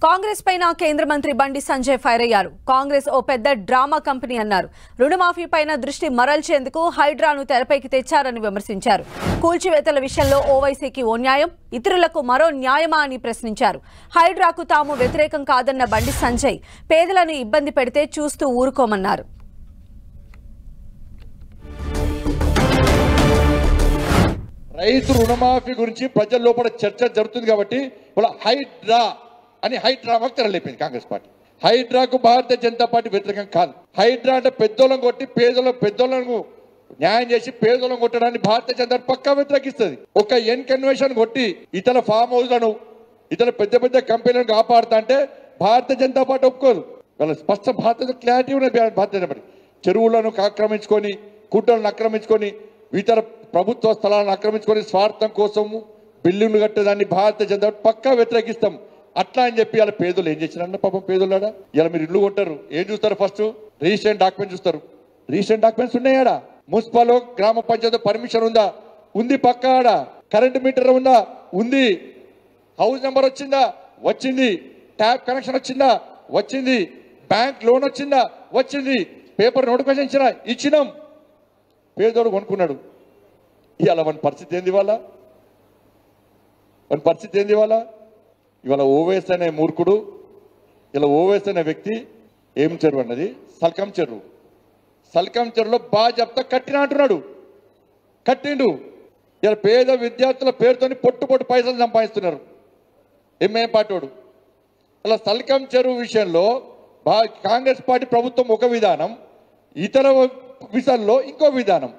కాంగ్రెస్ పైన కేంద్ర మంత్రి బండి సంజయ్ ఫైర్ అయ్యారు. కాంగ్రెస్ ఓ పెద్ద డ్రామా కంపెనీ అన్నారు. రుణమాఫీ పైన దృష్టి మరల్చేందుకు హైడ్రాను తెరపైకి తెచ్చారని విమర్శించారు. కూల్చివేతల విషయంలో ఓవైసీకి ఓ న్యాయం, ఇతరులకు మరో న్యాయమా అని ప్రశ్నించారు. హైడ్రాకు తాము వ్యతిరేకం కాదన్న బండి సంజయ్ పేదలను ఇబ్బంది పెడితే చూస్తూ ఊరుకోమన్నారు. రైతు రుణమాఫీ గురించి ప్రజల లోపల చర్చ జరుగుతుంది కాబట్టి వాళ్ళ హైడ్రా అని హైడ్రామాకు తెరలేపింది కాంగ్రెస్ పార్టీ. హైడ్రాకు భారతీయ జనతా పార్టీ వ్యతిరేకం కాదు. హైడ్రా అంటే పెద్దోళ్ళం కొట్టి పెద్దోళ్ళను న్యాయం చేసి పేదోళ్ళం కొట్టడాన్ని భారతీయ జనతా పక్కా వ్యతిరేకిస్తుంది. ఒక కన్వెన్షన్ కొట్టి ఇతర ఫామ్ హౌస్లను ఇతర పెద్ద పెద్ద కంపెనీలను కాపాడుతా అంటే భారతీయ జనతా పార్టీ ఒప్పుకోదు. వాళ్ళ స్పష్ట భారతీయ క్లారిటీ ఉన్నది. భారతీయ జనతా పార్టీ చెరువులను ఆక్రమించుకొని, కుట్రలను ఆక్రమించుకొని, ఇతర ప్రభుత్వ స్థలాలను ఆక్రమించుకొని స్వార్థం కోసము బిల్లులు కట్టేదాన్ని భారతీయ జనతా పార్టీ పక్కా వ్యతిరేకిస్తాం. అట్లా అని చెప్పి ఇలా పేదలు ఏం చేసినారన్న పాపం పేదోళ్ళాడా. ఇలా మీరు ఇల్లు కొంటారు, ఏం చూస్తారు? ఫస్ట్ రిజిస్ట్రేషన్ డాక్యుమెంట్ చూస్తారు. రిజిస్ట్రేషన్ డాక్యుమెంట్స్ ఉన్నాయాడా? మున్సిపల్ గ్రామ పంచాయతీ పర్మిషన్ ఉందా? ఉంది. పక్కా ఆడ కరెంట్ మీటర్ ఉందా? ఉంది. హౌస్ నెంబర్ వచ్చిందా? వచ్చింది. ట్యాప్ కనెక్షన్ వచ్చిందా? వచ్చింది. బ్యాంక్ లోన్ వచ్చిందా? వచ్చింది. పేపర్ నోటిఫికేషన్ ఇచ్చినాం. పేదోడు కొనుక్కున్నాడు. ఇవాళ మన పరిస్థితి ఏంది? మన పరిస్థితి ఏంది? ఇవాళ ఓవేస్ అనే మూర్ఖుడు, ఇలా ఓవేస్ అనే వ్యక్తి ఏం చెరువు అన్నది సల్కం చెరువు. సల్కం చెరువులో బాజప్తా కట్టిన అంటున్నాడు. కట్టిండు. ఇలా పేద విద్యార్థుల పేరుతోని పొట్టు పైసలు సంపాదిస్తున్నారు ఎంఏ పాటోడు. ఇలా సల్కం చెరువు విషయంలో కాంగ్రెస్ పార్టీ ప్రభుత్వం ఒక విధానం, ఇతర విషయాల్లో ఇంకో విధానం.